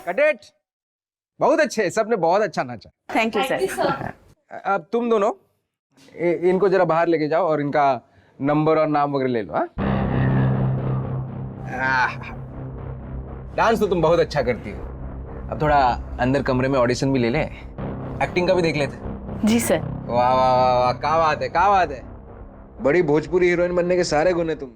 Cadet बहुत अच्छे, सबने बहुत अच्छा नाचा। Thank you sir. अब तुम दोनों इनको जरा बाहर लेके जाओ और इनका नंबर और नाम वगैरह ले लो। डांस तो तुम बहुत अच्छा करती हो। अब थोड़ा अंदर कमरे में ऑडिशन भी ले ले, एक्टिंग का भी देख लेते। जी सर। वाह वाह वाह वाह, क्या बात है, क्या बात है। बड़ी भोजपुरी हीरोइन बनने के सारे गुण है तुम।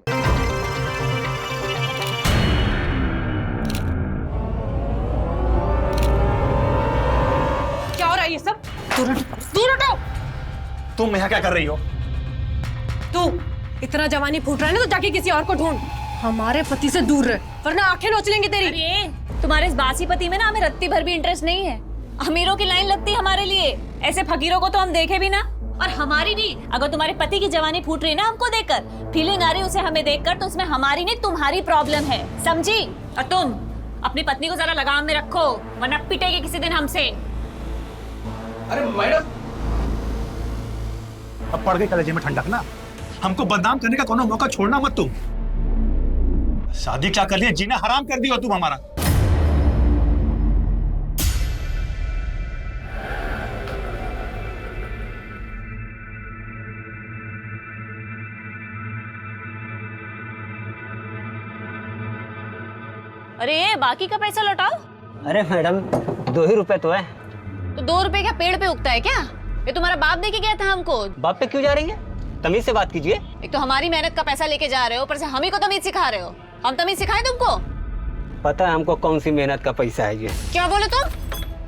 क्या हो रहा है ये सब? दूर हटो। तुम यहाँ क्या कर रही हो? तू इतना जवानी फूट रहा है ना तो जाके किसी और को ढूंढ। हमारे पति से दूर रह वरना आंखें नोच लेंगी तेरी। अरे तुम्हारे इस बासी पति में ना हमें रत्ती भर भी इंटरेस्ट नहीं है। अमीरों की लाइन लगती है हमारे लिए, ऐसे फकीरों को तो हम देखे भी ना। और हमारी भी, अगर तुम्हारे पति की जवानी फूट रही है ना हमको देखकर, फीलिंग आ रही है उसे हमें देखकर, तो उसमें हमारी नहीं तुम्हारी प्रॉब्लम है, समझी? और तुम अपनी पत्नी को जरा लगाम में रखो वरना पिटेगी किसी दिन हमसे। अरे मैडम, अब पड़ गई कलेजे में ठंडक ना। हमको बदनाम करने का कोनो मौका छोड़ना मत तुम। शादी क्या कर लिया, जीना हराम कर दिया तुम हमारा। अरे बाकी का पैसा लौटाओ। अरे मैडम 2 ही रुपए तो है। तो 2 रुपए क्या पेड़ पे उगता है क्या? ये तुम्हारा बाप दे के गया था हमको। बाप पे क्यों जा रही है? तमीज से बात कीजिए। एक तो हमारी मेहनत का पैसा लेके जा रहे हो, ऊपर से हम ही को तमीज सिखा रहे हो। हम तमीज सिखाएं तुमको? पता है हमको कौन सी मेहनत का पैसा है ये। क्या बोले तुम?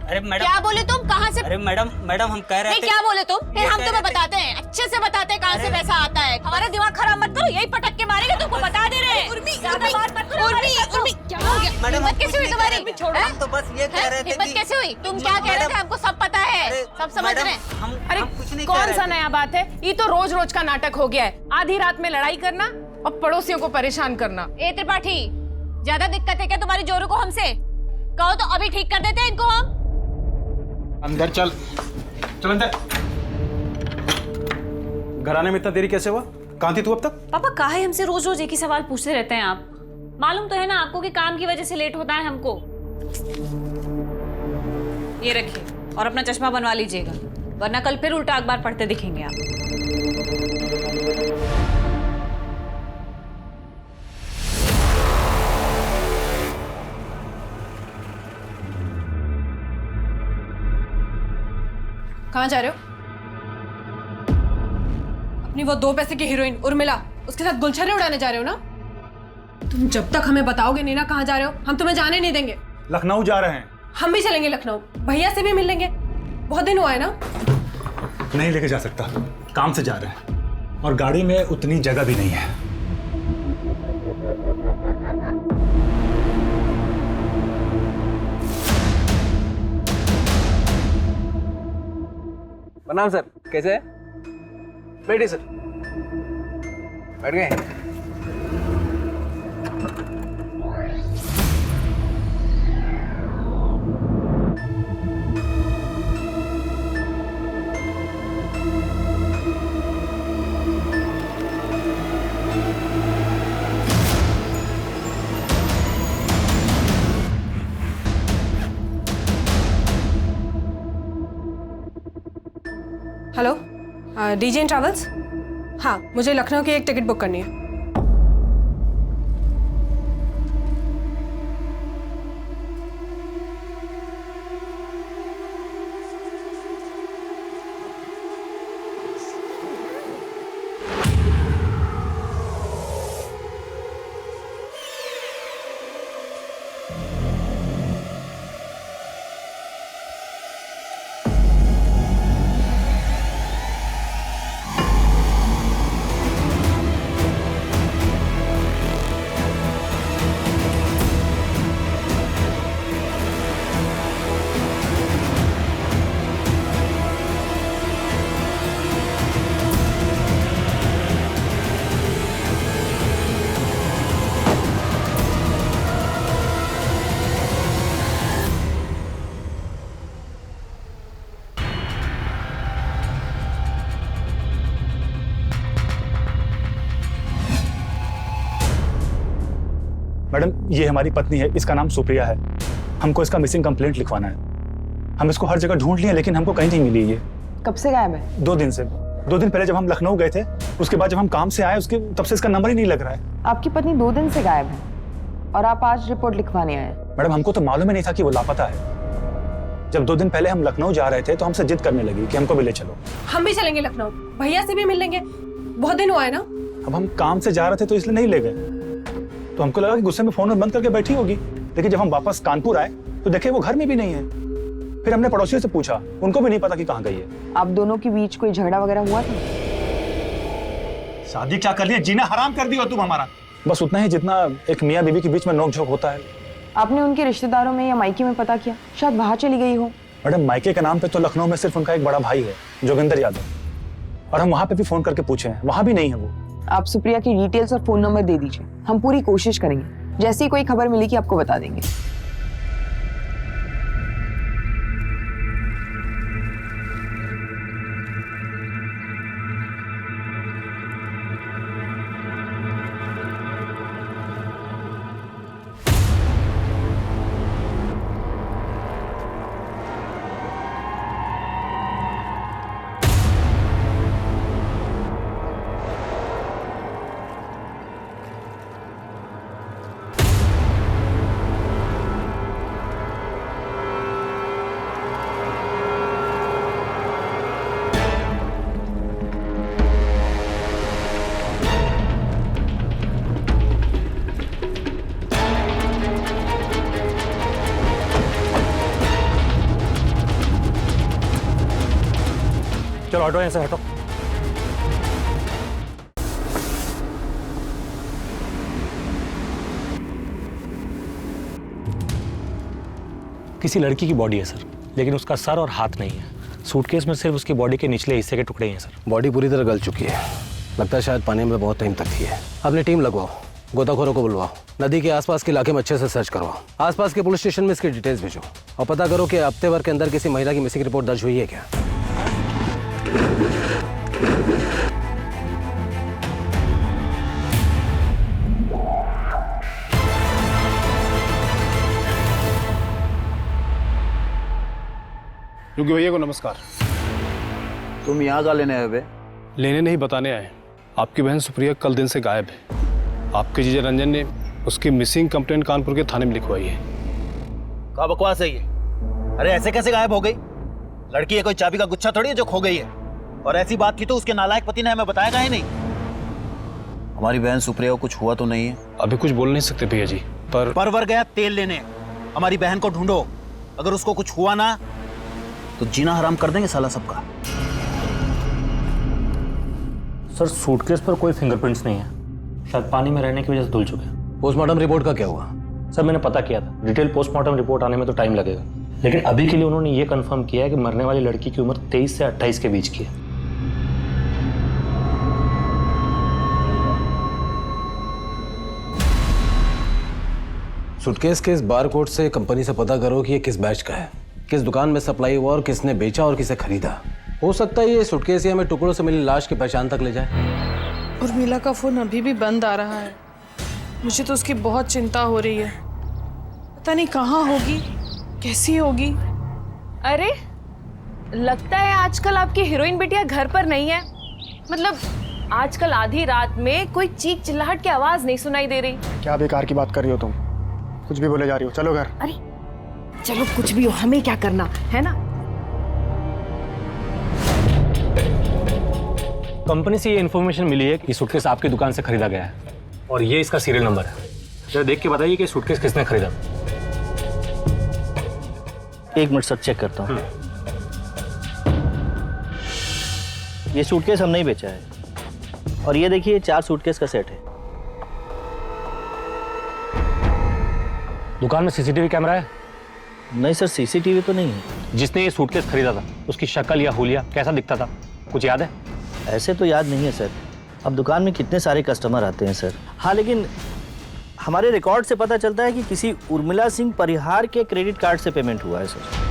अरे मैडम, क्या बोले तुम? कहाँ से? अरे मैडम हम कह रहे नहीं, थे। क्या बोले तुम? फिर हम तुम्हें बताते हैं, अच्छे से बताते हैं कहाँ से पैसा आता है। हमारा दिमाग खराब मत करो, यही पटक के मारेंगे तुमको, बता दे रहे हैं। ज्यादा बात मत करो हमारे साथ। क्या हो गया? मैडम, हिम्मत कैसे हुई तुम्हारी? हम तो बस ये कह रहे थे हिम्मत कि- कैसे हुई? तुम क्या कह रहे थे हमको सब पता है, सब समझ रहे हैं। अरे कुछ नहीं कह कौन रहे सा थे। नया बात है? ये तो रोज रोज का नाटक हो गया है। आधी रात में लड़ाई करना और पड़ोसियों को परेशान करना। ए त्रिपाठी, ज्यादा दिक्कत है क्या तुम्हारी जोरू को हमसे? कहो तो अभी ठीक कर देते हैं इनको हम। अंदर चल, चल अंदर। घर आने में इतना देरी कैसे हुआ? कहाँ थी तू अब तक? पापा काहे हमसे रोज रोज एक ही सवाल पूछते रहते हैं आप? मालूम तो है ना आपको कि काम की वजह से लेट होता है हमको। ये रखिए और अपना चश्मा बनवा लीजिएगा, वरना कल फिर उल्टा अखबार पढ़ते दिखेंगे आप। कहाँ जा रहे हो? अपनी वो 2 पैसे की हीरोइन उर्मिला, उसके साथ गुलछर्रे उड़ाने जा रहे हो ना? तुम जब तक हमें बताओगे नहीं ना कहाँ जा रहे हो, हम तुम्हें जाने नहीं देंगे। लखनऊ जा रहे हैं। हम भी चलेंगे लखनऊ, भैया से भी मिल लेंगे। बहुत दिन हुआ है ना। नहीं लेके जा सकता, काम से जा रहे हैं और गाड़ी में उतनी जगह भी नहीं है। प्रणाम सर, कैसे है? बैठिए सर। बैठ गए? हेलो, डीजे इन ट्रैवल्स? हाँ, मुझे लखनऊ की एक टिकट बुक करनी है। मैडम, ये हमारी पत्नी है, इसका नाम सुप्रिया है। हमको इसका मिसिंग कंप्लेंट लिखवाना है। हम इसको हर जगह ढूंढ लिए लेकिन हमको कहीं नहीं मिली ये। कब से गायब है? 2 दिन से। 2 दिन पहले जब हम लखनऊ गए थे, उसके बाद जब हम काम से आए उसके तब से इसका नंबर ही नहीं लग रहा है। आपकी पत्नी 2 दिन से गायब है और आप आज रिपोर्ट लिखवाने आए? मैडम, हमको तो मालूम ही नहीं था कि वो लापता है। जब 2 दिन पहले हम लखनऊ जा रहे थे तो हमसे जिद करने लगी कि हमको भी ले चलो। हम भी चलेंगे लखनऊ, भैया से भी मिल लेंगे, बहुत दिन हुआ है ना। अब हम काम से जा रहे थे तो इसलिए नहीं ले गए। तो हमको लगा कि गुस्से में फोन बंद करके बैठी होगी, लेकिन जब हम वापस कानपुर आए तो देखे वो घर में भी नहीं है। फिर हमने पड़ोसियों से पूछा, उनको भी नहीं पता कि कहाँ गई है। आप दोनों के बीच कोई झगड़ा वगैरह हुआ था? शादी क्या कर लिया, जीना हराम कर दिया तुम हमारा। बस उतना ही जितना एक मियाँ बीवी के बीच में नोक-झोंक होता है। आपने उनके रिश्तेदारों में या मायके में पता किया? शायद बाहर चली गई हो। मैडम, मायके के नाम पे तो लखनऊ में सिर्फ उनका एक बड़ा भाई है, जोगिंदर यादव, और हम वहाँ पे भी फोन करके पूछे हैं, वहाँ भी नहीं है वो। आप सुप्रिया की डिटेल्स और फोन नंबर दे दीजिए, हम पूरी कोशिश करेंगे। जैसे ही कोई खबर मिलेगी आपको बता देंगे। चलो ऑटो यहाँ से हटो। किसी लड़की की बॉडी है सर, लेकिन उसका सर और हाथ नहीं है। सूटकेस में सिर्फ उसकी बॉडी के निचले हिस्से के टुकड़े ही हैं सर। बॉडी पूरी तरह गल चुकी है, लगता है शायद पानी में बहुत टाइम तक थी है। अपनी टीम लगवाओ, गोताखोरों को बुलवाओ, नदी के आसपास के इलाके में अच्छे से सर्च करवाओ, आसपास के पुलिस स्टेशन में इसकी डिटेल्स भेजो और पता करो कि हफ्ते भर के अंदर किसी महिला की मिसिंग रिपोर्ट दर्ज हुई है क्या। योगी भैया को नमस्कार। तुम यहाँ का लेने आए बे? लेने नहीं, बताने आए। आपकी बहन सुप्रिया कल दिन से गायब है। आपके जीजा रंजन ने उसकी मिसिंग कंप्लेंट कानपुर के थाने में लिखवाई है। क्या बकवास है ये? अरे ऐसे कैसे गायब हो गई? लड़की है कोई चाबी का गुच्छा थोड़ी है जो खो गई है। और ऐसी बात की तो उसके नालायक पति ने हमें बताया ही नहीं। हमारी बहन सुप्रिया को कुछ हुआ तो नहीं है? अभी कुछ बोल नहीं सकते भैया जी, परवर गया तेल लेने। हमारी बहन को ढूंढो, अगर उसको कुछ हुआ ना तो जीना हराम कर देंगे साला सबका। सर सूटकेस पर कोई फिंगरप्रिंट्स नहीं है, शायद पानी में रहने की वजह से धुल चुके हैं। पोस्टमार्टम रिपोर्ट का क्या हुआ? सर मैंने पता किया था, डिटेल पोस्टमार्टम रिपोर्ट आने में तो टाइम लगेगा, लेकिन अभी के लिए उन्होंने ये कंफर्म किया है कि मरने वाली लड़की की उम्र 23 से 28 के बीच की है। सूटकेस के इस बार कोड से कंपनी से पता करो कि ये किस बैच का है, किस दुकान में सप्लाई हुआ और किसने बेचा और किसे खरीदा। हो सकता है ये सूटकेस या हमें टुकड़ों से मिली लाश की पहचान तक ले जाए। उर्मिला का फोन अभी भी बंद आ रहा है। मुझे तो उसकी बहुत चिंता हो रही है, पता नहीं कहाँ होगी, कैसी होगी। अरे लगता है आजकल आपकी हीरोइन बिटिया घर पर नहीं है। मतलब आजकल आधी रात में कोई चीख चिल्लाहट की आवाज नहीं सुनाई दे रही। क्या बेकार की बात कर रही हो तुम? कुछ भी बोले जा रही हो, चलो घर। अरे चलो कुछ भी हो, हमें क्या करना है ना। कंपनी से ये इन्फॉर्मेशन मिली है कि सूटकेस आपकी दुकान से खरीदा गया है और ये इसका सीरियल नंबर है। जरा देख के बताइए कि सूटकेस किसने खरीदा। एक मिनट सर, चेक करता हूँ। ये सूटकेस हमने ही बेचा है और ये देखिए 4 सूटकेस का सेट है। दुकान में सीसीटीवी कैमरा है? नहीं सर, सीसीटीवी तो नहीं है। जिसने ये सूटकेस खरीदा था उसकी शक्ल या हुलिया कैसा दिखता था, कुछ याद है? ऐसे तो याद नहीं है सर, अब दुकान में कितने सारे कस्टमर आते हैं सर। हाँ लेकिन हमारे रिकॉर्ड से पता चलता है कि किसी उर्मिला सिंह परिहार के क्रेडिट कार्ड से पेमेंट हुआ है सर।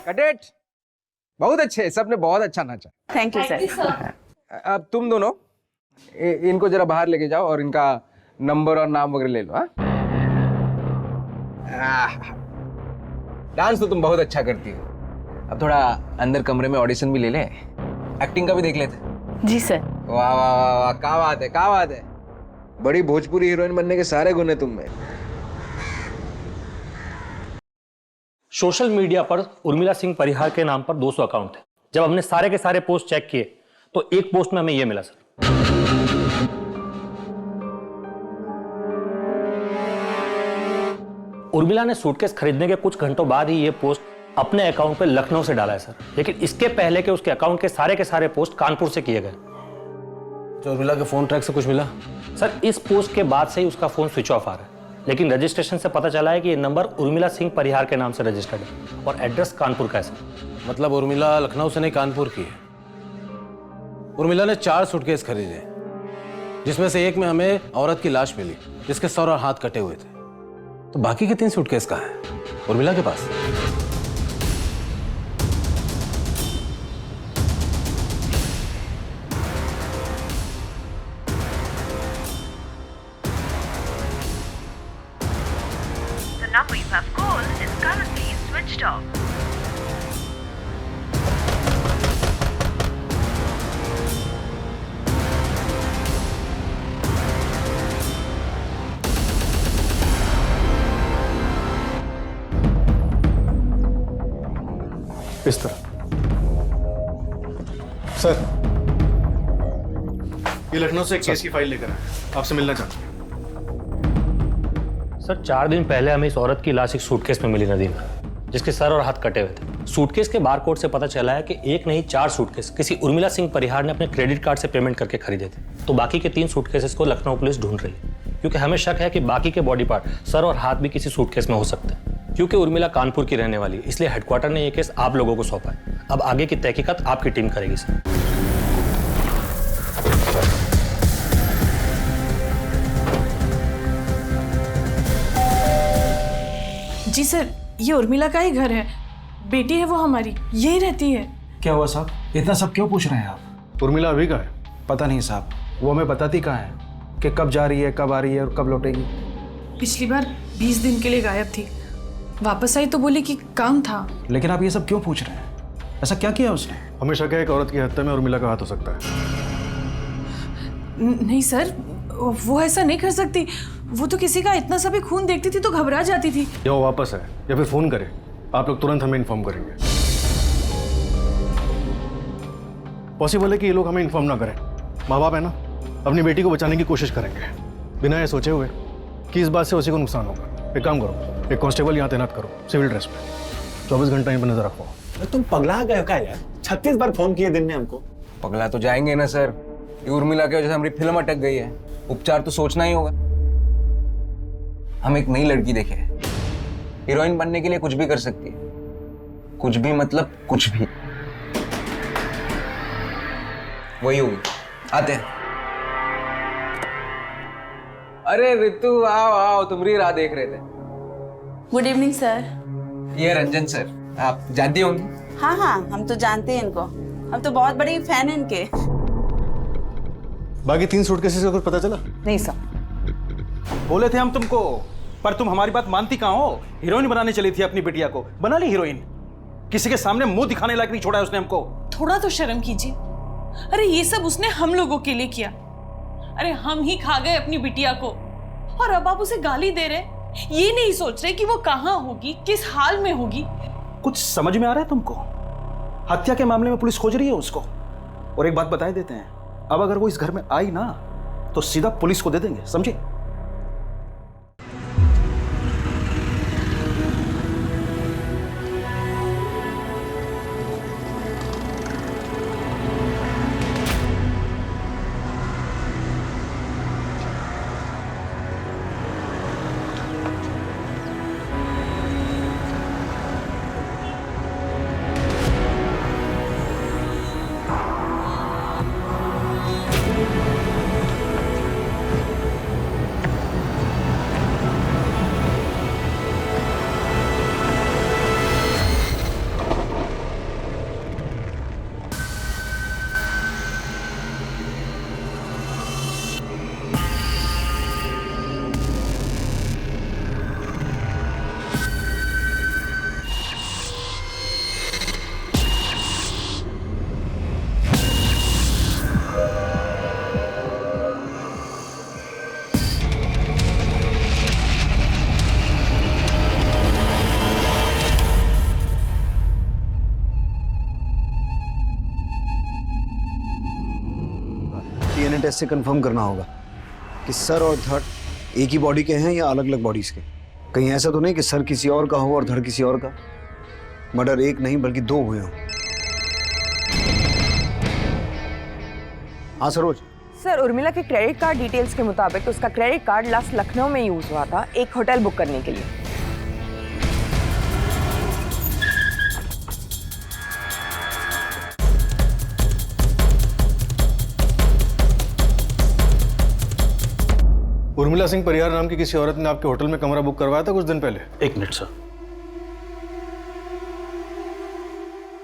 Cut it. बहुत अच्छे, सबने बहुत अच्छा नाचा। Thank you sir. अब तुम दोनों इनको जरा बाहर लेके जाओ और इनका नंबर और नाम वगैरह ले लो। डांस तो तुम बहुत अच्छा करती हो। अब थोड़ा अंदर कमरे में ऑडिशन भी ले ले, एक्टिंग का भी देख लेते। जी सर। वाह वाह वाह वाह, क्या बात है, क्या बात है। बड़ी भोजपुरी हीरोइन बनने के सारे गुण है तुम में। सोशल मीडिया पर उर्मिला सिंह परिहार के नाम पर 200 अकाउंट है। जब हमने सारे के सारे पोस्ट चेक किए तो एक पोस्ट में हमें यह मिला सर। उर्मिला ने सूटकेस खरीदने के कुछ घंटों बाद ही यह पोस्ट अपने अकाउंट पे लखनऊ से डाला है सर, लेकिन इसके पहले के उसके अकाउंट के सारे पोस्ट कानपुर से किए गए। तो उर्मिला के फोन ट्रैक से कुछ मिला? सर इस पोस्ट के बाद से ही उसका फोन स्विच ऑफ आ रहा है, लेकिन रजिस्ट्रेशन से पता चला है कि ये नंबर उर्मिला सिंह परिहार के नाम से रजिस्टर्ड है और एड्रेस कानपुर का है सर। मतलब उर्मिला लखनऊ से नहीं कानपुर की है। उर्मिला ने 4 सूटकेस खरीदे, जिसमें से एक में हमें औरत की लाश मिली जिसके सर और हाथ कटे हुए थे। तो बाकी के 3 सूटकेस कहाँ हैं? उर्मिला के पास। The number you have called is currently switched off. इस तरह। सर, ये लखनऊ से एक केस की फाइल लेकर आए, आपसे मिलना चाहता हूँ। सर 4 दिन पहले हमें इस औरत की लाश एक सूटकेस में मिली नदी में, जिसके सर और हाथ कटे हुए थे। सूटकेस के बारकोड से पता चला है कि एक नहीं 4 सूटकेस किसी उर्मिला सिंह परिहार ने अपने क्रेडिट कार्ड से पेमेंट करके खरीदे थे। तो बाकी के 3 सूटकेसेस को लखनऊ पुलिस ढूंढ रही है, क्योंकि हमें शक है कि बाकी के बॉडी पार्ट, सर और हाथ भी किसी सूटकेस में हो सकते हैं। क्योंकि उर्मिला कानपुर की रहने वाली है, इसलिए हेडक्वार्टर ने यह केस आप लोगों को सौंपा है। अब आगे की तहकीकात आपकी टीम करेगी सर। जी सर, ये उर्मिला का ही घर है, बेटी है वो हमारी, यही रहती है। क्या हुआ साहब, इतना सब क्यों पूछ रहे हैं आप? उर्मिला अभी का है? पता नहीं साहब, वो हमें बताती कहाँ है कि कब जा रही है, कब आ रही है और कब लौटेगी। पिछली बार 20 दिन के लिए गायब थी, वापस आई तो बोली कि काम था। लेकिन आप ये सब क्यों पूछ रहे हैं? ऐसा क्या किया उसने? हमें शक है एक औरत की हत्या में उर्मिला का हाथ हो सकता है। नहीं सर, वो ऐसा नहीं कर सकती। वो तो किसी का इतना सा भी खून देखती थी तो घबरा जाती थी। या वो वापस है या फिर फोन करे, आप लोग तुरंत हमें इन्फॉर्म करेंगे। पॉसिबल है कि ये लोग हमें इन्फॉर्म ना करें। माँ बाप है ना, अपनी बेटी को बचाने की कोशिश करेंगे बिना ये सोचे हुए कि इस बात से उसी को नुकसान होगा। एक काम करो, एक कांस्टेबल यहाँ तैनात करो सिविल ड्रेस में, 24 घंटा यहीं पर नजर रखो। तुम पगला गए क्या यार? 36 बार फोन किए दिन में हमको। पगला तो जाएंगे ना सर, ये उर्मिला की वजह से हमारी फिल्म अटक गई है, उपचार तो सोचना ही होगा। हम एक नई लड़की देखे, हीरोइन बनने के लिए कुछ भी कर सकती है, कुछ भी मतलब कुछ भी। वही होगी, आते हैं। अरे रितु आओ आओ, तुम्हारी राह देख रहे थे। Good evening sir. ये रंजन सर, आप जानती होंगी। हाँ हाँ, हम तो जानते हैं इनको, हम तो बहुत बड़ी फैन हैं इनके। बाकी 3 सूटकेसेस का कुछ पता चला? नहीं सर। बोले थे हम तुमको, पर तुम हमारी बात मानती कहाँ हो? हीरोइन बनाने चली थी अपनी बिटिया को, बना ली हीरोइन। किसी के सामने मुंह दिखाने लायक नहीं छोड़ा है उसने हमको। थोड़ा तो शर्म कीजिए। अरे ये सब उसने हम लोगों के लिए किया। अरे हम ही खा गए अपनी बिटिया को, और अब आप उसे गाली दे रहे, ये नहीं सोच रहे कि वो कहाँ होगी, किस हाल में होगी। कुछ समझ में आ रहा है तुमको? हत्या के मामले में पुलिस खोज रही है उसको। और एक बात बताए देते हैं, अब अगर वो इस घर में आई ना तो सीधा पुलिस को दे देंगे, समझे? टेस्ट से कंफर्म करना होगा कि सर और धड़ एक ही बॉडी के हैं या अलग अलग बॉडीज के। कहीं ऐसा तो नहीं कि सर किसी और का हो और धड़ किसी और का। मर्डर एक नहीं बल्कि 2 हुए हों। हाँ सरोज। सर, उर्मिला के क्रेडिट कार्ड डिटेल्स के मुताबिक उसका क्रेडिट कार्ड लास्ट लखनऊ में यूज हुआ था एक होटल बुक करने के लिए। उर्मिला सिंह परिहार नाम की किसी औरत ने आपके होटल में कमरा बुक करवाया था कुछ दिन पहले? 1 मिनट सर।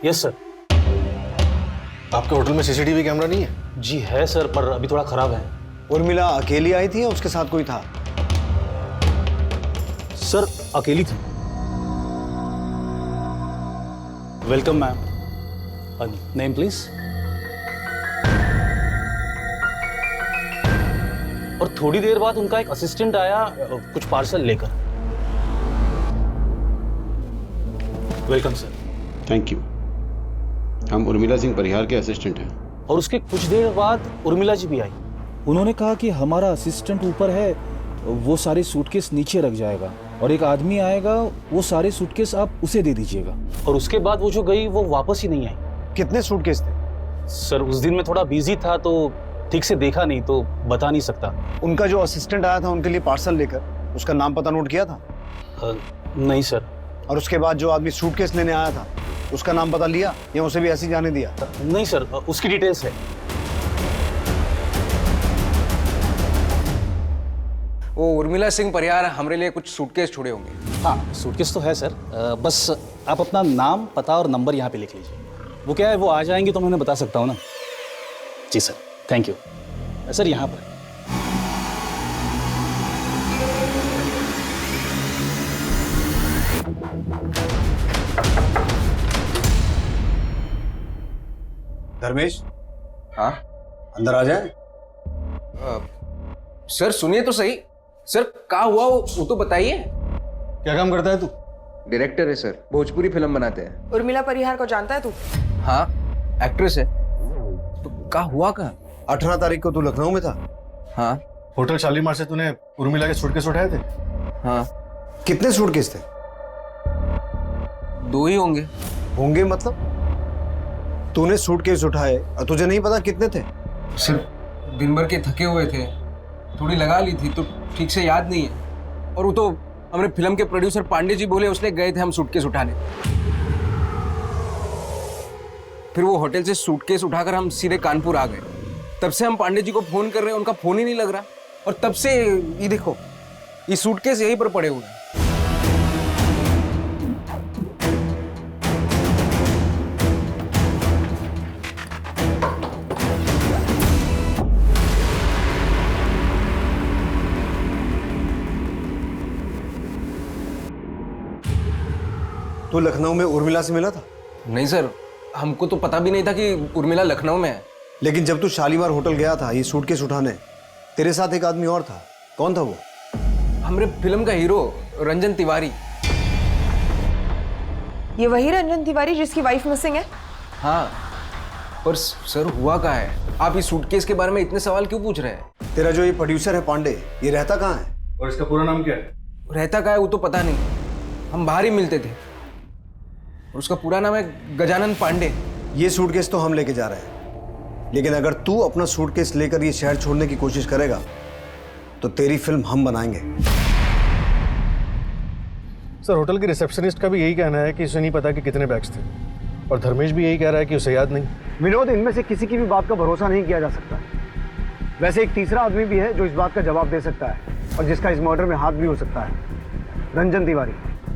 Yes sir. आपके होटल में सीसीटीवी कैमरा नहीं है? जी है सर, पर अभी थोड़ा खराब है। उर्मिला अकेली आई थी या उसके साथ कोई था? सर अकेली थी। Welcome ma'am. Name please. और थोड़ी देर बाद उनका एक असिस्टेंट आया कुछ पार्सल लेकर। Welcome sir. Thank you. हम उर्मिला सिंह परिहार के असिस्टेंट हैं। और उसके कुछ देर बाद उर्मिला जी भी आई। उन्होंने कहा कि हमारा असिस्टेंट ऊपर है, वो सारे सूटकेस नीचे रख जाएगा और एक आदमी आएगा, वो सारे सूटकेस आप उसे दे दीजिएगा। और उसके बाद वो जो गई वो वापस ही नहीं आई। कितने सूटकेस थे? सर उस दिन मैं थोड़ा बिजी था तो ठीक से देखा नहीं, तो बता नहीं सकता। उनका जो असिस्टेंट आया था उनके लिए पार्सल लेकर, उसका नाम पता नोट किया था? नहीं सर। और उसके बाद जो आदमी सूटकेस लेने आया था उसका नाम पता लिया या उसे भी ऐसे ही जाने दिया? नहीं सर, उसकी डिटेल्स है। वो उर्मिला सिंह परिहार हमारे लिए कुछ सूटकेस छोड़े होंगे। हाँ, सूटकेस तो है सर। बस आप अपना नाम, पता और नंबर यहाँ पे लिख लीजिए। वो क्या है, वो आ जाएंगे तो मैं उन्हें बता सकता हूँ ना। जी सर, थैंक यू। सर यहाँ पर धर्मेश। हाँ अंदर आ जाए। सर सुनिए तो सही। सर क्या हुआ वो तो बताइए। क्या काम करता है तू? डायरेक्टर है सर, भोजपुरी फिल्म बनाते हैं। उर्मिला परिहार को जानता है तू? हाँ, एक्ट्रेस है। तो क्या हुआ कहाँ? 18 तारीख को तू लखनऊ में था? हाँ। होटल शालीमार से तूने उर्मिला के सूटकेस उठाए थे? हाँ। कितने सूटकेस थे? 2 ही होंगे। होंगे मतलब? तूने सूटकेस उठाए और तुझे नहीं पता कितने थे? सर दिन भर के थके हुए थे, थोड़ी लगा ली थी तो ठीक से याद नहीं है। और वो तो हमारे फिल्म के प्रोड्यूसर पांडे जी बोले, उसने गए थे हम सूटकेस उठाने। फिर वो होटल से सूटकेस उठाकर हम सीधे कानपुर आ गए। तब से हम पांडे जी को फोन कर रहे हैं, उनका फोन ही नहीं लग रहा। और तब से ये देखो, ये सूटकेस यहीं पर पड़े हुए हैं। तू लखनऊ में उर्मिला से मिला था? नहीं सर, हमको तो पता भी नहीं था कि उर्मिला लखनऊ में है। लेकिन जब तू शालीमार होटल गया था ये सूटकेस उठाने, तेरे साथ एक आदमी और था। कौन था वो? हमारे फिल्म का हीरो रंजन तिवारी। ये वही रंजन तिवारी जिसकी वाइफ मिसिंग है? हाँ, पर सर हुआ क्या है? आप इस सूटकेस के बारे में इतने सवाल क्यों पूछ रहे हैं? तेरा जो ये प्रोड्यूसर है पांडे, ये रहता कहाँ है? और इसका पूरा नाम क्या है? रहता कहाँ है वो तो पता नहीं, हम बाहर ही मिलते थे। और उसका पूरा नाम है गजानन पांडे। ये सूटकेस तो हम लेके जा रहे हैं, लेकिन अगर तू अपना सूटकेस लेकर ये शहर छोड़ने की कोशिश करेगा तो तेरी फिल्म हम बनाएंगे। सर होटल के रिसेप्शनिस्ट का भी यही कहना है कि उसे नहीं पता कि कितने बैग्स थे, और धर्मेश भी यही कह रहा है कि उसे याद नहीं। विनोद, इनमें से किसी की भी बात का भरोसा नहीं किया जा सकता। वैसे एक तीसरा आदमी भी है जो इस बात का जवाब दे सकता है और जिसका इस मर्डर में हाथ भी हो सकता है, रंजन तिवारी।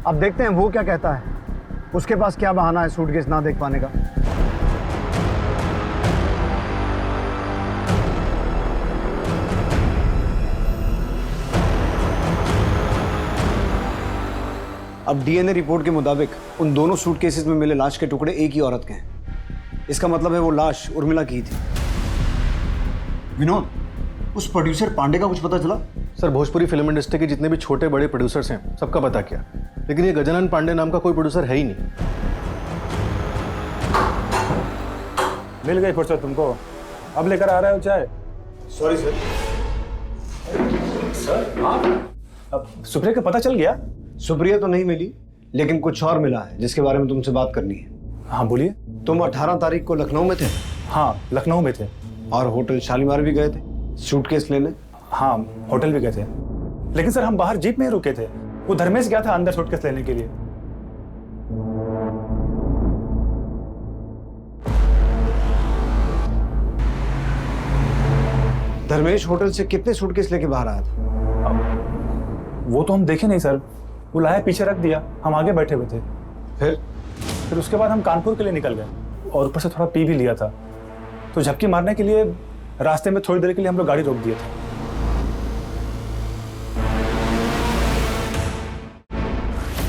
अब देखते हैं वो क्या कहता है, उसके पास क्या बहाना है सूटकेस ना देख पाने का। अब डीएनए रिपोर्ट के मुताबिक उन दोनों सूटकेसेस में मिले लाश के टुकड़े एक ही औरत के हैं। इसका मतलब है वो लाश उर्मिला की थी। विनोद, उस प्रोड्यूसर पांडे का कुछ पता चला? सर भोजपुरी फिल्म इंडस्ट्री के जितने भी छोटे बड़े प्रोड्यूसर्स हैं सबका पता किया, लेकिन ये गजानन पांडे नाम का कोई प्रोड्यूसर है ही नहीं। मिल गई फुर्सत तुमको? अब लेकर आ रहे हो चाय? Sorry sir. सर आप अब सुप्रिया का पता चल गया? सुप्रिया तो नहीं मिली, लेकिन कुछ और मिला है जिसके बारे में तुमसे बात करनी है। हाँ बोलिए। तुम 18 तारीख को लखनऊ में थे? हाँ लखनऊ में थे। और होटल शालीमार भी गए थे सूटकेस लेने? हाँ होटल भी गए थे, लेकिन सर हम बाहर जीप में ही रुके थे। वो धर्मेश गया था अंदर सूटकेस लेने के लिए। धर्मेश होटल से कितने सूटकेस लेके बाहर आया था? वो तो हम देखे नहीं सर, वो लाया पीछे रख दिया, हम आगे बैठे हुए थे। फिर उसके बाद हम कानपुर के लिए निकल गए और ऊपर से थोड़ा पी भी लिया था, तो झपकी मारने के लिए रास्ते में थोड़ी देर के लिए हम लोग गाड़ी रोक दिए थे।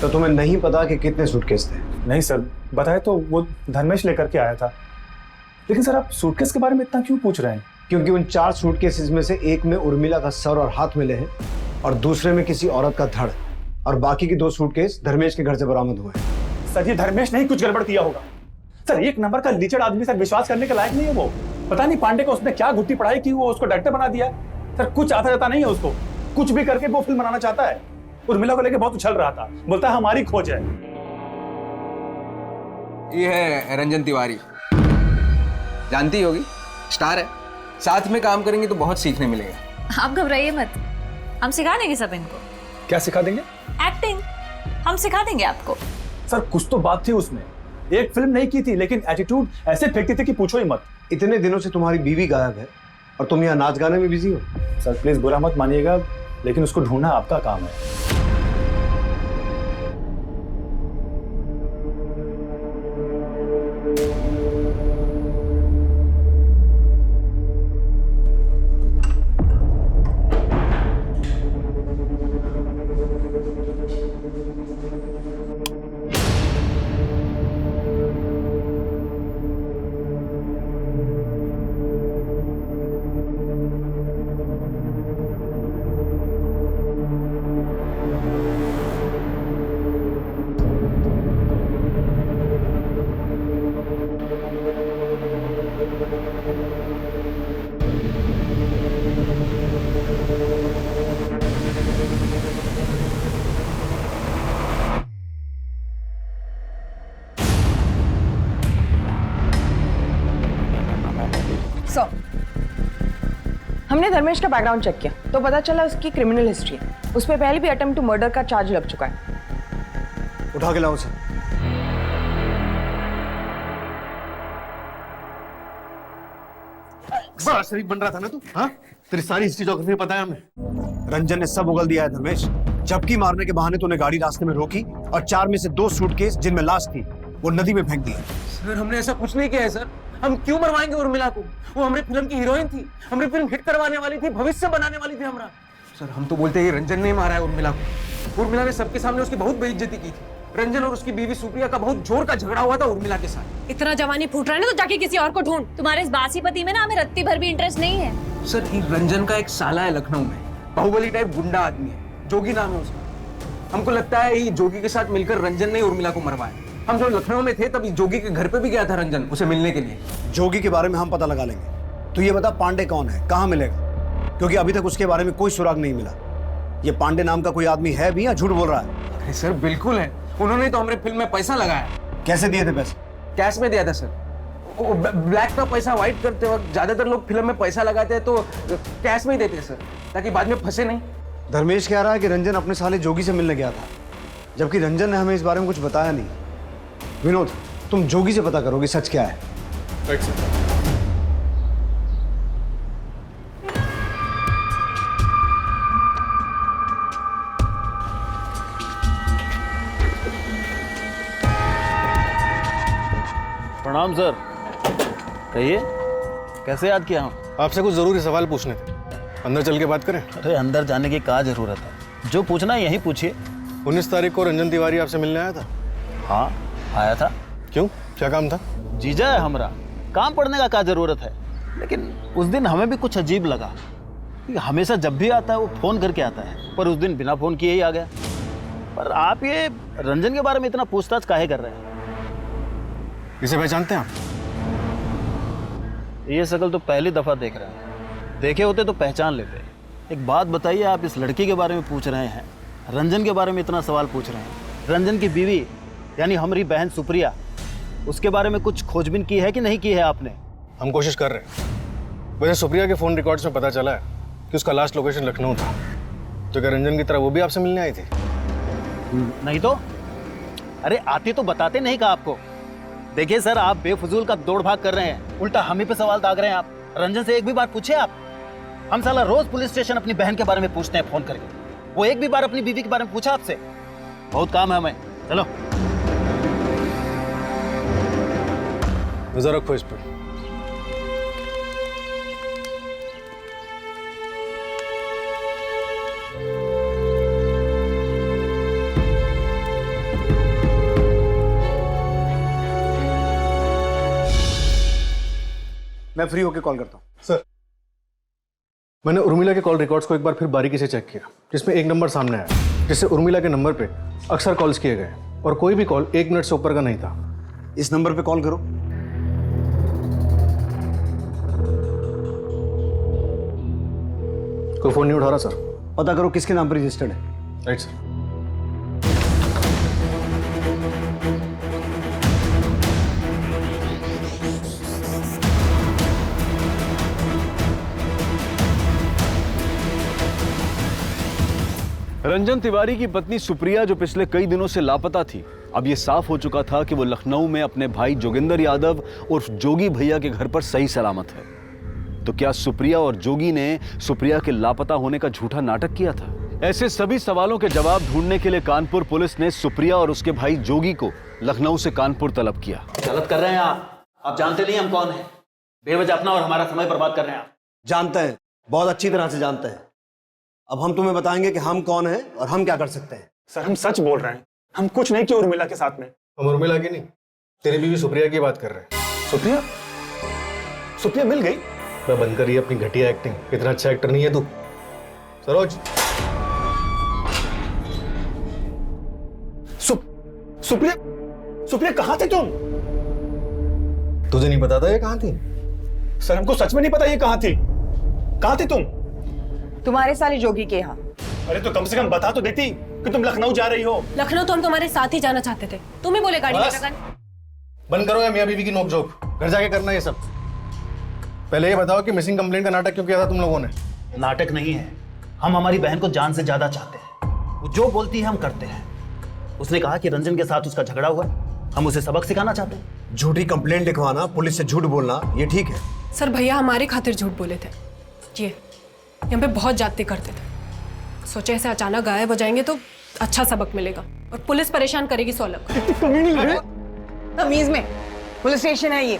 तो तुम्हें नहीं पता कि कितने सूटकेस थे? नहीं सर, बताए तो वो धर्मेश लेकर के आया था। लेकिन सर आप सूटकेस के बारे में इतना क्यों पूछ रहे हैं? क्योंकि उन 4 सूटकेसेस में से एक में उर्मिला का सर और हाथ मिले हैं और दूसरे में किसी औरत का धड़, और बाकी के 2 सूटकेस धर्मेश के घर से बरामद हुए। सर ये धर्मेश नहीं कुछ गड़बड़ किया होगा। सर 1 नंबर का लीचड़ आदमी सर, विश्वास करने के लायक नहीं है वो। पता नहीं पांडे को उसने क्या गुट्टी पढ़ाई की वो उसको डायरेक्टर बना दिया। सर कुछ आता जाता नहीं है उसको, कुछ भी करके वो फिल्म बनाना चाहता है। उर्मिला को लेके बहुत उछल रहा था, बोलता है हमारी खोज है। ये है रंजन तिवारी, जानती होगी, स्टार है। साथ में काम करेंगे तो बहुत सीखने मिलेगा। आप घबराइए मत, हम सिखा देंगे सब इनको। क्या सिखा देंगे? एक्टिंग हम सिखा देंगे आपको। सर कुछ तो बात थी उसमें, एक फिल्म नहीं की थी लेकिन एटीट्यूड ऐसे फेंकते थे कि पूछो ही मत। इतने दिनों से तुम्हारी बीवी गायब है और तुम यहाँ नाच गाने में बिजी हो। सर प्लीज बुरा मत मानिएगा, लेकिन उसको ढूंढना आपका काम है। हमने धर्मेश का बैकग्राउंड चेक किया तो पता चला उसकी क्रिमिनल हिस्ट्री है। उस पर पहले भी अटेम्प्ट टू मर्डर का चार्ज लग चुका है। उठा के लाओ उसे। बड़ा शरीफ बन रहा था ना तू? हाँ तेरी सारी हिस्ट्री ज्योग्राफी पता है हमें। रंजन ने सब उगल दिया है धर्मेश। झपकी मारने के बहाने तूने गाड़ी रास्ते में रोकी और 4 में से 2 सूटकेस जिनमें लाश थी वो नदी में फेंक दी। सर हमने ऐसा कुछ नहीं किया है सर। हम क्यों मरवाएंगे उर्मिला को? वो हमारी फिल्म की हीरोइन थी, हमारी फिल्म हिट करवाने वाली थी, भविष्य बनाने वाली थी हमारा। सर हम तो बोलते हैं रंजन ने मारा है उर्मिला को। उर्मिला ने सबके सामने उसकी बहुत बेइज्जती की थी। रंजन और उसकी बीवी सुप्रिया का बहुत जोर का झगड़ा हुआ था उर्मिला के साथ। इतना जवानी फूट रहा है ना तो जाके किसी और को ढूंढ। तुम्हारे इस बासी पति में ना हमें रत्ती भर भी इंटरेस्ट नहीं है। सर रंजन का एक साला है लखनऊ में, बाहुबली टाइप गुंडा आदमी है, जोगी नाम है उसका। हमको लगता है ये जोगी के साथ मिलकर रंजन ने उर्मिला को मरवाया। हम जब लखनऊ में थे तब जोगी के घर पे भी गया था रंजन उसे मिलने के लिए। जोगी के बारे में हम पता लगा लेंगे। तो ये बता पांडे कौन है, कहाँ मिलेगा? क्योंकि अभी तक उसके बारे में कोई सुराग नहीं मिला। ये पांडे नाम का कोई आदमी है भी या झूठ बोल रहा है? अरे सर बिल्कुल है, उन्होंने तो हमारे फिल्म में पैसा लगाया। कैसे दिए थे पैसे? कैश में दिया था सर। ब्लैक का पैसा व्हाइट करते वक्त ज्यादातर लोग फिल्म में पैसा लगाते हैं तो कैश में ही देते हैं सर, ताकि बाद में फंसे नहीं। धर्मेश कह रहा है कि रंजन अपने साले जोगी से मिलने गया था, जबकि रंजन ने हमें इस बारे में कुछ बताया नहीं। विनोद तुम जोगी से पता करोगे सच क्या है। प्रणाम सर। कहिए कैसे याद किया? हम आपसे कुछ जरूरी सवाल पूछने थे, अंदर चल के बात करें? अरे अंदर जाने की क्या जरूरत है, जो पूछना है यही पूछिए। 19 तारीख को रंजन तिवारी आपसे मिलने आया था? हाँ आया था। क्यों, क्या काम था? जीजा है हमारा, काम पड़ने का क्या जरूरत है। लेकिन उस दिन हमें भी कुछ अजीब लगा। हमेशा जब भी आता है वो फोन करके आता है, पर उस दिन बिना फोन किए ही आ गया। पर आप ये रंजन के बारे में इतना पूछताछ काहे कर रहे हैं? इसे पहचानते हैं आप? ये शक्ल तो पहली दफा देख रहे हैं। देखे होते तो पहचान लेते। एक बात बताइए, आप इस लड़की के बारे में पूछ रहे हैं, रंजन के बारे में इतना सवाल पूछ रहे हैं। रंजन की बीवी यानी हमारी बहन सुप्रिया, उसके बारे में कुछ खोजबीन की है कि नहीं की है आपने? हम कोशिश कर रहे हैं। वैसे सुप्रिया के फ़ोन रिकॉर्ड्स में पता चला है कि उसका लास्ट लोकेशन लखनऊ था। तो क्या रंजन की तरह वो भी आपसे मिलने आई थी? नहीं तो? अरे आती तो बताते नहीं का आपको। देखिए सर, आप बेफजूल का दौड़ भाग कर रहे हैं, उल्टा हम ही पे सवाल दाग रहे हैं आप। रंजन से एक भी बार पूछे आप? हम साला रोज पुलिस स्टेशन अपनी बहन के बारे में पूछते हैं फोन करके, वो एक भी बार अपनी बीवी के बारे में पूछा आपसे? बहुत काम है हमें, चलो। नजर रखो इस पर। मैं फ्री होके कॉल करता हूँ। सर, मैंने उर्मिला के कॉल रिकॉर्ड्स को एक बार फिर बारीकी से चेक किया, जिसमें एक नंबर सामने आया जिससे उर्मिला के नंबर पे अक्सर कॉल्स किए गए और कोई भी कॉल 1 मिनट से ऊपर का नहीं था। इस नंबर पे कॉल करो। कोई फोन नहीं उठा रहा सर। पता करो किसके नाम पर रजिस्टर्ड है। Right sir. रंजन तिवारी की पत्नी सुप्रिया जो पिछले कई दिनों से लापता थी, अब ये साफ हो चुका था कि वो लखनऊ में अपने भाई जोगिंदर यादव उर्फ जोगी भैया के घर पर सही सलामत है। तो क्या सुप्रिया और जोगी ने सुप्रिया के लापता होने का झूठा नाटक किया था? ऐसे सभी सवालों के जवाब ढूंढने के लिए कानपुर पुलिस ने सुप्रिया और उसके भाई जोगी को लखनऊ से कानपुर तलब किया। गलत कर रहे हैं आप जानते नहीं हम कौन है। बेवजह अपना और हमारा समय बर्बाद कर रहे हैं आप। जानते हैं, बहुत अच्छी तरह से जानते हैं। अब हम तुम्हें बताएंगे कि हम कौन हैं और हम क्या कर सकते हैं। सर, हम सच बोल रहे हैं, हम कुछ नहीं किया उर्मिला के साथ में। हम उर्मिला की नहीं, तेरी बीवी सुप्रिया की बात कर रहे हैं। सुप्रिया? सुप्रिया मिल गई? मैं बंद करिए अपनी घटिया एक्टिंग, इतना अच्छा एक्टर नहीं है तू। सरोज, सुप्रिया कहाँ थे तुम? तुझे नहीं पता था ये कहाँ थी? सर, हमको सच में नहीं पता ये कहाँ थी। कहाँ थी तुम? तुम्हारे साले जोगी के यहाँ। अरे तो कम से कम बता तो देती कि तुम लखनऊ जा रही हो। लखनऊ तो हम तुम्हारे साथ ही जाना चाहते थे, तुम ही बोले गाड़ी लेकर। बंद करो या मियां बीवी की नोकझोंक, घर जाके करना ये सब। पहले ये बताओ कि मिसिंग कंप्लेंट का नाटक क्यों किया था तुम लोगों ने? नाटक नहीं है, हम हमारी बहन को जान से ज्यादा चाहते हैं। वो जो बोलती है हम करते हैं। उसने कहा कि रंजन के साथ उसका झगड़ा हुआ, हम उसे सबक सिखाना चाहते हैं। झूठी कंप्लेंट लिखवाना, पुलिस से झूठ बोलना, ये ठीक है? सर, भैया हमारे खातिर झूठ बोले थे। ये यहाँ पे बहुत जाते करते थे, सोचे ऐसे अचानक गायब हो जाएंगे तो अच्छा सबक मिलेगा और पुलिस परेशान करेगी 100 लोग। तमीज में पुलिस स्टेशन है ये।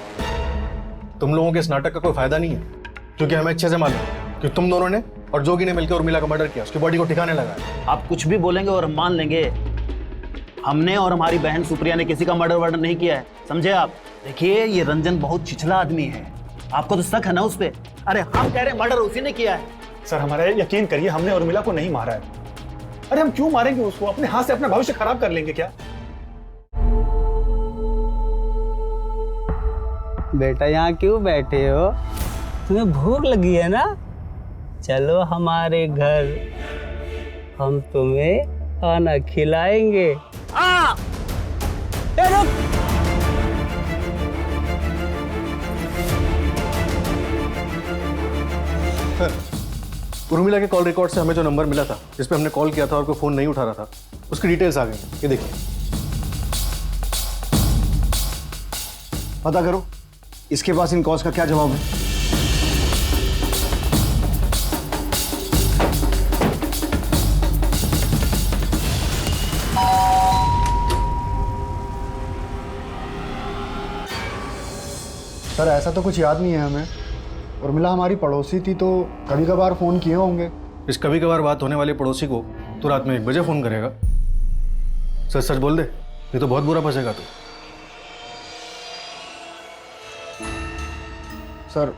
तुम लोगों के इस नाटक का कोई फायदा नहीं है, क्योंकि हमें अच्छे से मालूम कि तुम दोनों ने और जोगी ने मिलकर उर्मिला का मर्डर किया, उसकी बॉडी को ठिकाने लगाया। आप कुछ भी बोलेंगे और हम मान लेंगे। हमने और हमारी बहन सुप्रिया ने किसी का मर्डर वर्डर नहीं किया है, समझे आप? देखिए, ये रंजन बहुत छिछला आदमी है, आपको तो शक है ना उस पे? अरे हम कह रहे हैं मर्डर उसी ने किया है। सर, हमारा यकीन करिए, हमने उर्मिला को नहीं मारा है। अरे हम क्यों मारेंगे उसको? अपने हाथ से अपना भविष्य खराब कर लेंगे क्या? बेटा यहाँ क्यों बैठे हो? तुम्हें भूख लगी है ना? चलो हमारे घर, हम तुम्हें खाना खिलाएंगे। उर्मिला के कॉल रिकॉर्ड से हमें जो नंबर मिला था जिस पे हमने कॉल किया था और कोई फोन नहीं उठा रहा था, उसकी डिटेल्स आ गई। ये देखिए, पता करो इसके पास इन कॉल्स का क्या जवाब है। सर, ऐसा तो कुछ याद नहीं है हमें। उर्मिला हमारी पड़ोसी थी तो कभी कभार फोन किए होंगे। इस कभी कभार बात होने वाले पड़ोसी को तो रात में 1 बजे फोन करेगा? सच सच बोल दे, ये तो बहुत बुरा फंसेगा तू। सर,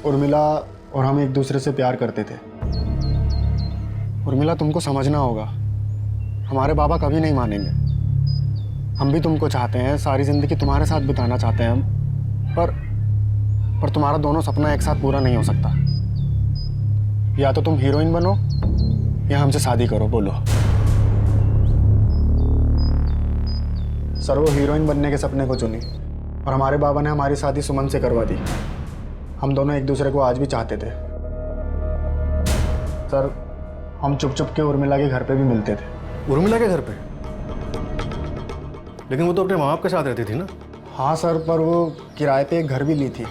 उर्मिला और हम एक दूसरे से प्यार करते थे। उर्मिला, तुमको समझना होगा, हमारे बाबा कभी नहीं मानेंगे। हम भी तुमको चाहते हैं, सारी जिंदगी तुम्हारे साथ बिताना चाहते हैं हम, पर तुम्हारा दोनों सपना एक साथ पूरा नहीं हो सकता। या तो तुम हीरोइन बनो या हमसे शादी करो, बोलो। सर वो हीरोइन बनने के सपने को चुनी और हमारे बाबा ने हमारी शादी सुमन से करवा दी। हम दोनों एक दूसरे को आज भी चाहते थे। सर हम चुप चुप के उर्मिला के घर पे भी मिलते थे। उर्मिला के घर पे? लेकिन वो तो अपने माँ बाप के साथ रहती थी ना। हाँ सर, पर वो किराए पे एक घर भी ली थी,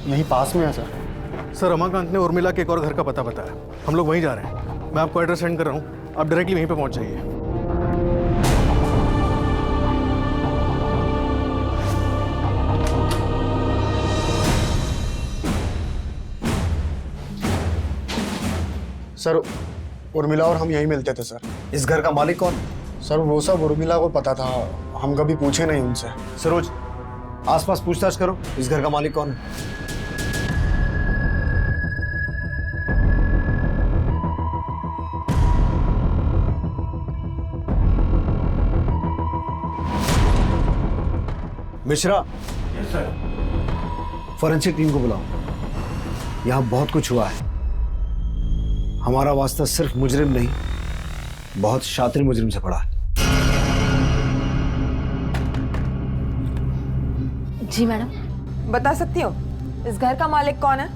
यहीं पास में है सर। सर रमाकांत ने उर्मिला के एक और घर का पता बताया, हम लोग वहीं जा रहे हैं। मैं आपको एड्रेस सेंड कर रहा हूँ, आप डायरेक्टली वहीं पे पहुँच जाइए। सर उर्मिला और हम यहीं मिलते थे सर। इस घर का मालिक कौन? सर वो सब उर्मिला को पता था, हम कभी पूछे नहीं उनसे। सरोज, आसपास पूछताछ करो, इस घर का मालिक कौन है? मिश्रा, फॉरेंसिक टीम को बुलाओ। यहां बहुत कुछ हुआ है। हमारा वास्ता सिर्फ मुजरिम नहीं, बहुत शातिर मुजरिम से पड़ा है। जी मैडम। बता सकती हो इस घर का मालिक कौन है?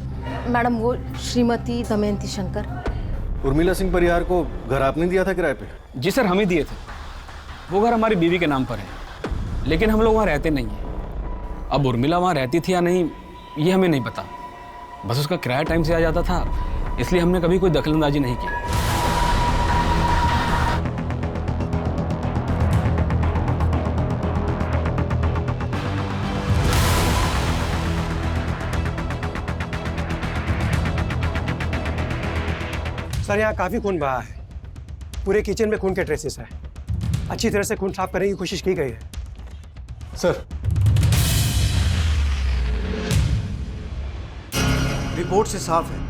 मैडम वो श्रीमती दमयंती शंकर। उर्मिला सिंह परिहार को घर आपने दिया था किराए पे? जी सर, हम ही दिए थे। वो घर हमारी बीवी के नाम पर है, लेकिन हम लोग वहाँ रहते नहीं हैं। अब उर्मिला वहाँ रहती थी या नहीं ये हमें नहीं पता, बस उसका किराया टाइम से आ जाता था, इसलिए हमने कभी कोई दखलंदाजी नहीं की। सर यहाँ काफी खून बहा है, पूरे किचन में खून के ट्रेसेस हैं। अच्छी तरह से खून साफ करने की कोशिश की गई है। सर रिपोर्ट से साफ है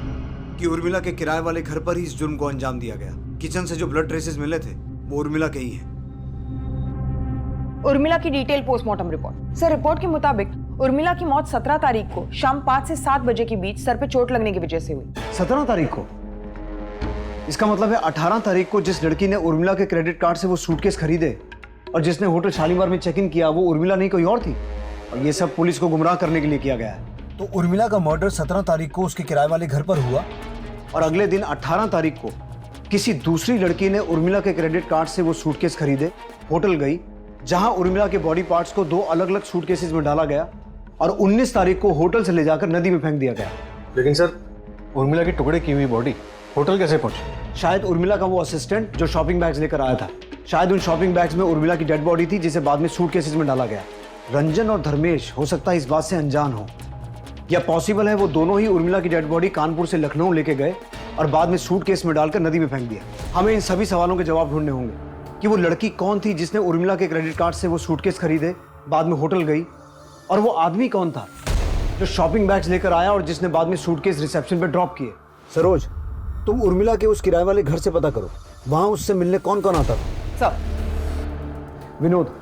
कि उर्मिला के किराए वाले घर पर ही इस जुर्म को अंजाम दिया गया। किचन से जो ब्लड ट्रेसेस मिले थे वो उर्मिला के ही हैं। उर्मिला की detail postmortem report. Sir report के मुताबिक उर्मिला की मौत 17 तारीख को शाम 5 से 7 बजे के बीच सर पे चोट लगने की वजह से हुई। 17 तारीख को? इसका मतलब है 18 तारीख को जिस लड़की ने उर्मिला के क्रेडिट कार्ड से वो सूटकेस खरीदे और जिसने होटल शालीमार में चेक इन किया वो उर्मिला नहीं कोई और थी, और ये सब पुलिस को गुमराह करने के लिए किया गया है। तो उर्मिला का मर्डर 17 तारीख को उसके किराए वाले घर पर हुआ और अगले दिन 18 तारीख को किसी दूसरी लड़की ने उर्मिला के क्रेडिट कार्ड से वो सूटकेस खरीदे, होटल गई, जहां उर्मिला के बॉडी पार्ट्स को 2 अलग अलग सूटकेसेस में डाला गया और 19 तारीख को होटल से ले जाकर नदी में फेंक दिया गया। लेकिन सर उर्मिला की टुकड़े की हुई बॉडी होटल कैसे पहुंची? शायद उर्मिला का वो असिस्टेंट जो शॉपिंग बैग्स लेकर आया था, शायद उन शॉपिंग बैग्स में उर्मिला की डेड बॉडी थी जिसे बाद में सूटकेसेस में डाला गया। रंजन और धर्मेश हो सकता है इस बात से अनजान हो, या पॉसिबल है वो दोनों ही उर्मिला की डेड बॉडी कानपुर से लखनऊ लेके गए और बाद में सूटकेस में डालकर नदी में फेंक दिया। हमें इन सभी सवालों के जवाब ढूंढने होंगे कि वो लड़की कौन थी जिसने उर्मिला के क्रेडिट कार्ड से वो सूटकेस खरीदे, बाद में होटल गई, और वो आदमी कौन था जो शॉपिंग बैग्स लेकर आया और जिसने बाद में सूटकेस रिसेप्शन पे ड्रॉप किए। सरोज, तुम उर्मिला के उस किराए वाले घर से पता करो, वहां उससे मिलने कौन कौन आता था। सब। विनोद,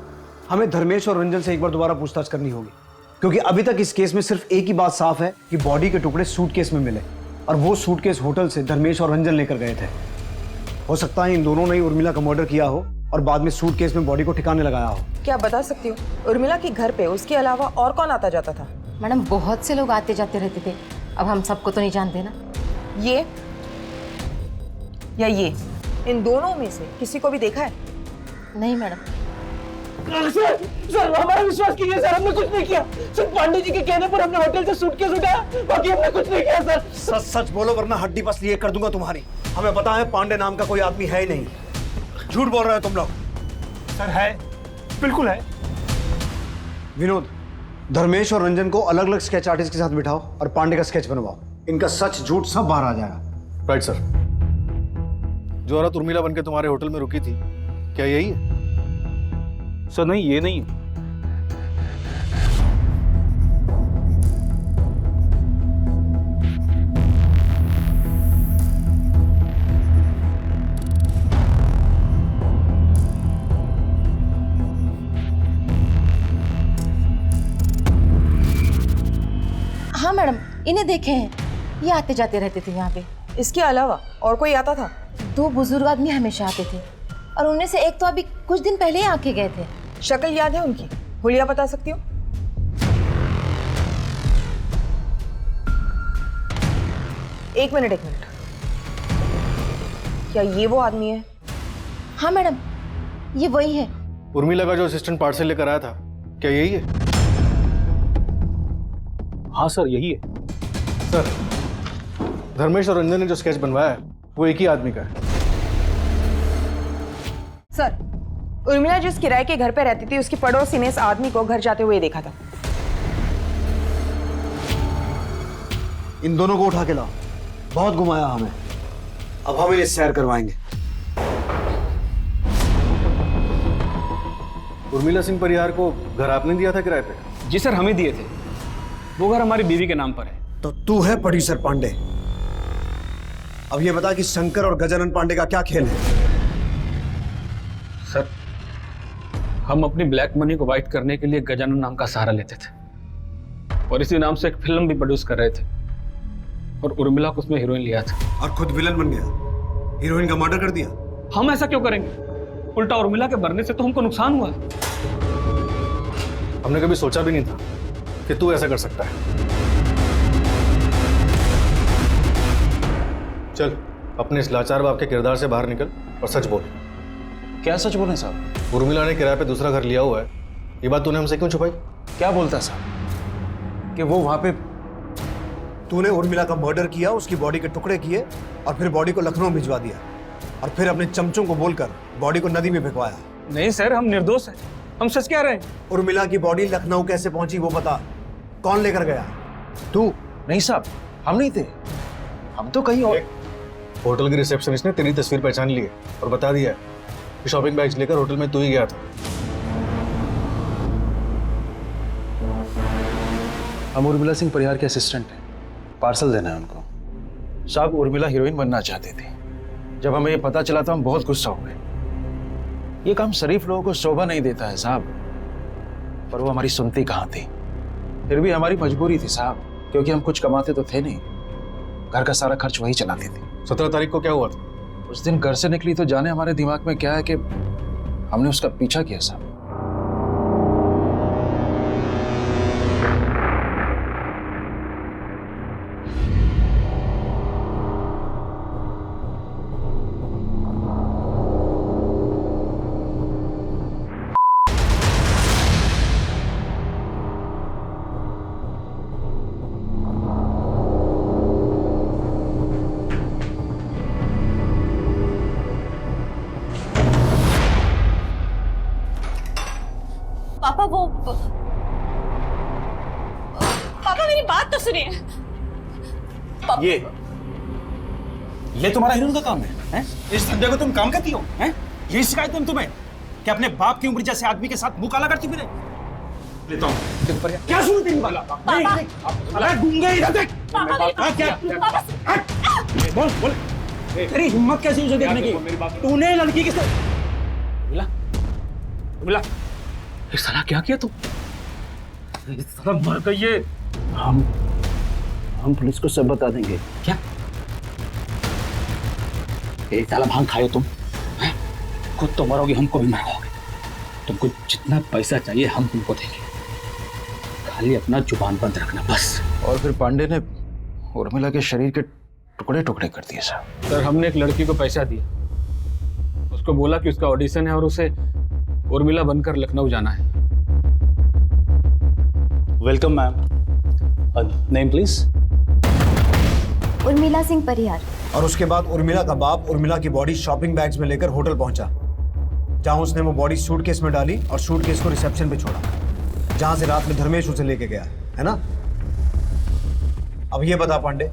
हमें धर्मेश और रंजन से एक बार दोबारा पूछताछ करनी होगी, क्योंकि अभी तक इस केस में सिर्फ एक ही बात साफ है कि बॉडी के टुकड़े सूटकेस में मिले और वो सूटकेस होटल से धर्मेश और रंजन लेकर गए थे। हो सकता है इन दोनों ने ही उर्मिला का मर्डर किया हो और बाद में सूटकेस में बॉडी को ठिकाने लगाया हो। क्या आप बता सकती हो उर्मिला के घर पे उसके अलावा और कौन आता जाता था? मैडम बहुत से लोग आते जाते रहते थे, अब हम सबको तो नहीं जानते ना। ये या ये, इन दोनों में से किसी को भी देखा है? नहीं मैडम। सर हमारा विश्वास कीजिए सर, हमने कुछ नहीं किया। सिर्फ पांडे जी के कहने पर हमने होटल से सूटकेस उठाया, बाकी हमने कुछ नहीं किया सर। सच सच बोलो वरना हड्डी पसली ये कर दूंगा तुम्हारी। हमें पता है पांडे नाम का कोई आदमी है ही नहीं। झूठ बोल रहे हो तुम लोग। सर है, बिल्कुल है। विनोद, धर्मेश और रंजन को अलग अलग स्केच आर्टिस्ट के साथ बिठाओ और पांडे का स्केच बनवाओ। इनका सच झूठ सब बाहर आ जाएगा। Right sir. जो औरत उर्मिला बनके तुम्हारे होटल में रुकी थी, क्या यही है? सर नहीं, ये नहीं। हाँ मैडम, इन्हें देखे हैं, ये आते जाते रहते थे यहाँ पे। इसके अलावा और कोई आता था? 2 बुजुर्ग आदमी हमेशा आते थे और उनमें से एक तो अभी कुछ दिन पहले ही आके गए थे। शक्ल याद है उनकी? हुलिया बता सकती हो? एक मिनट। क्या ये वो आदमी है? हाँ मैडम, ये वही है। उर्मिला का जो असिस्टेंट पार्सल लेकर आया था, क्या यही है? हाँ सर, यही है। सर, धर्मेश और रंजन ने जो स्केच बनवाया है वो एक ही आदमी का है। सर, उर्मिला जिस किराए के घर पे रहती थी उसकी पड़ोसी ने इस आदमी को घर जाते हुए देखा था। इन दोनों को उठा के लाओ, बहुत घुमाया हमें, अब हम इन्हें सैर करवाएंगे। उर्मिला सिंह परिहार को घर आपने दिया था किराए पे? जी सर, हमें दिए थे। वो घर हमारी बीवी के नाम पर है। तो तू है प्रोड्यूसर पांडे। अब ये बता कि शंकर और गजानन पांडे का क्या खेल है? सर, हम अपनी ब्लैक मनी को वाइट करने के लिए गजानन नाम का सहारा लेते थे और इसी नाम से एक फिल्म भी प्रोड्यूस कर रहे थे और उर्मिला को उसमें हीरोइन लिया था। और खुद विलन बन गया, हीरोइन का मर्डर कर दिया। हम ऐसा क्यों करेंगे? उल्टा उर्मिला के मरने से तो हमको नुकसान हुआ। हमने कभी सोचा भी नहीं था कि तू ऐसा कर सकता है। चल, अपने इस लाचार बाप के किरदार से बाहर निकल और सच बोल। क्या सच बोले साहब? उर्मिला ने किराए पे दूसरा घर लिया हुआ है, ये बात तूने हमसे क्यों छुपाई? क्या बोलता साहब कि वो वहां पे तूने उर्मिला का मर्डर किया, उसकी बॉडी के टुकड़े किए और फिर बॉडी को लखनऊ भिजवा दिया और फिर अपने चमचों को बोलकर बॉडी को नदी में फेंकवाया। नहीं सर, हम निर्दोष हैं, हम सच कह रहे हैं। उर्मिला की बॉडी लखनऊ कैसे पहुंची वो बता, कौन लेकर गया? तू? नहीं साहब, हम नहीं थे, हम तो कहीं और। होटल की रिसेप्शनिस्ट ने तेरी तस्वीर पहचान ली है और बता दिया है कि शॉपिंग बैग्स लेकर होटल में तू ही गया था। हम उर्मिला सिंह परिहार के असिस्टेंट हैं, पार्सल देना है उनको। साहब, उर्मिला हीरोइन बनना चाहती थी। जब हमें ये पता चला तो हम बहुत गुस्सा हो गए। ये काम शरीफ लोगों को शोभा नहीं देता है साहब, पर वो हमारी सुनती कहाँ थी। फिर भी हमारी मजबूरी थी साहब, क्योंकि हम कुछ कमाते तो थे नहीं, घर का सारा खर्च वही चलाती थी। 17 तारीख को क्या हुआ था? उस दिन घर से निकली तो जाने हमारे दिमाग में क्या है कि हमने उसका पीछा किया साहब। पापा पापा मेरी बात तो सुनिए। ये तुम्हारा हीरोइन का काम है, हैं? इस धंधे को तुम काम करती हो, हैं? यही शिकायत है तुम्हें कि अपने बाप की उम्र जैसे आदमी के साथ मुंह काला करती फिरे? लेता हूं। क्या सुनो तेरी बात? अरे गूंगे इधर देख। क्या? बोल। तेरी हिम्मत कैसी उसे देखने की? तूने लड़की के साथ उर्मिला, ये साला क्या किया तू? ये साला मर गई है। हम पुलिस को सब बता देंगे। क्या? एक साला भांग खाए तुम, हैं? खुद तो मरोगे, हमको भी मरवाओगे। तुमको जितना पैसा चाहिए हम तुमको देंगे, खाली अपना जुबान बंद रखना बस। और फिर पांडे ने उर्मिला के शरीर के टुकड़े टुकड़े कर दिए साहब। सर, हमने एक लड़की को पैसा दिया, उसको बोला कि उसका ऑडिशन है और उसे उर्मिला बनकर लखनऊ जाना है। Welcome ma'am. Name please? Urmila Singh Parihar. और उसके बाद उर्मिला का बाप उर्मिला की बॉडी शॉपिंग बैग्स में लेकर होटल पहुंचा, जहां उसने वो बॉडी सूटकेस में डाली और सूटकेस को रिसेप्शन पे छोड़ा, जहां से रात में धर्मेश उसे लेके गया, है ना? अब ये बता पांडे,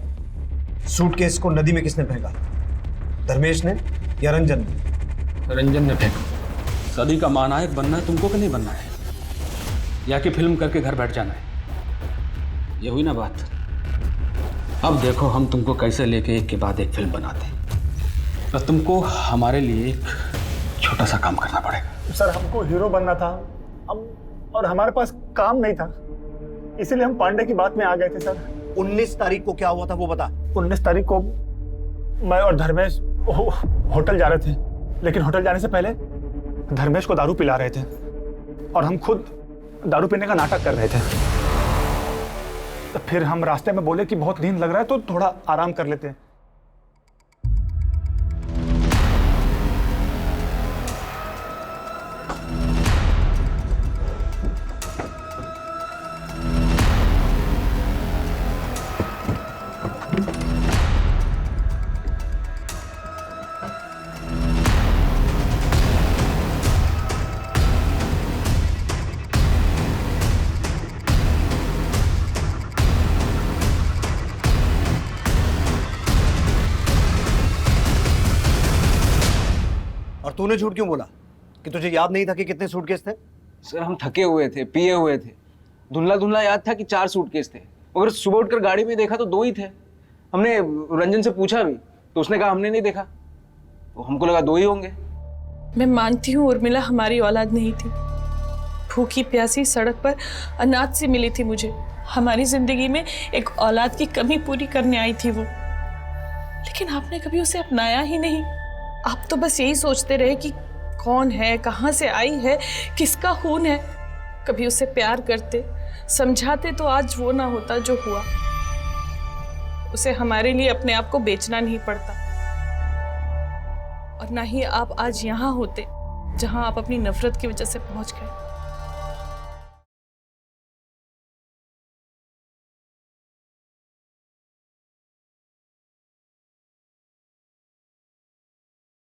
सूटकेस को नदी में किसने फेंका? धर्मेश ने या रंजन ने? रंजन ने फेंका। सदी का महानायक बनना है तुमको कि नहीं बनना है, या कि फिल्म करके घर बैठ जाना है? ये हुई ना बात। अब देखो हम तुमको कैसे लेके एक के बाद एक फिल्म बनाते हैं। तो तुमको हमारे लिए एक छोटा सा काम करना पड़ेगा। सर, हमको हीरो बनना था, और हमारे पास काम नहीं था, इसीलिए हम पांडे की बात में आ गए थे सर। 19 तारीख को क्या हुआ था वो बता। 19 तारीख को मैं और धर्मेश होटल जा रहे थे, लेकिन होटल जाने से पहले धर्मेश को दारू पिला रहे थे और हम खुद दारू पीने का नाटक कर रहे थे। तो फिर हम रास्ते में बोले कि बहुत नींद लग रहा है तो थोड़ा आराम कर लेते हैं। और तूने झूठ क्यों बोला कि तुझे याद नहीं था कि कितने सूटकेस थे? सर हम थके हुए थे, पिए हुए थे, धुंधला धुंधला याद था कि 4 सूटकेस थे, मगर सुबह उठकर गाड़ी में देखा तो 2 ही थे। हमने रंजन से पूछा भी तो उसने कहा हमने नहीं देखा, तो हमको लगा 2 ही होंगे। मैं मानती हूँ उर्मिला हमारी औलाद नहीं थी, भूखी प्यासी सड़क पर अनाथ से मिली थी मुझे। हमारी जिंदगी में एक औलाद की कमी पूरी करने आई थी वो, लेकिन आपने कभी उसे अपनाया ही नहीं। आप तो बस यही सोचते रहे कि कौन है, कहाँ से आई है, किसका खून है। कभी उसे प्यार करते, समझाते तो आज वो ना होता जो हुआ। उसे हमारे लिए अपने आप को बेचना नहीं पड़ता, और ना ही आप आज यहाँ होते जहाँ आप अपनी नफरत की वजह से पहुंच गए।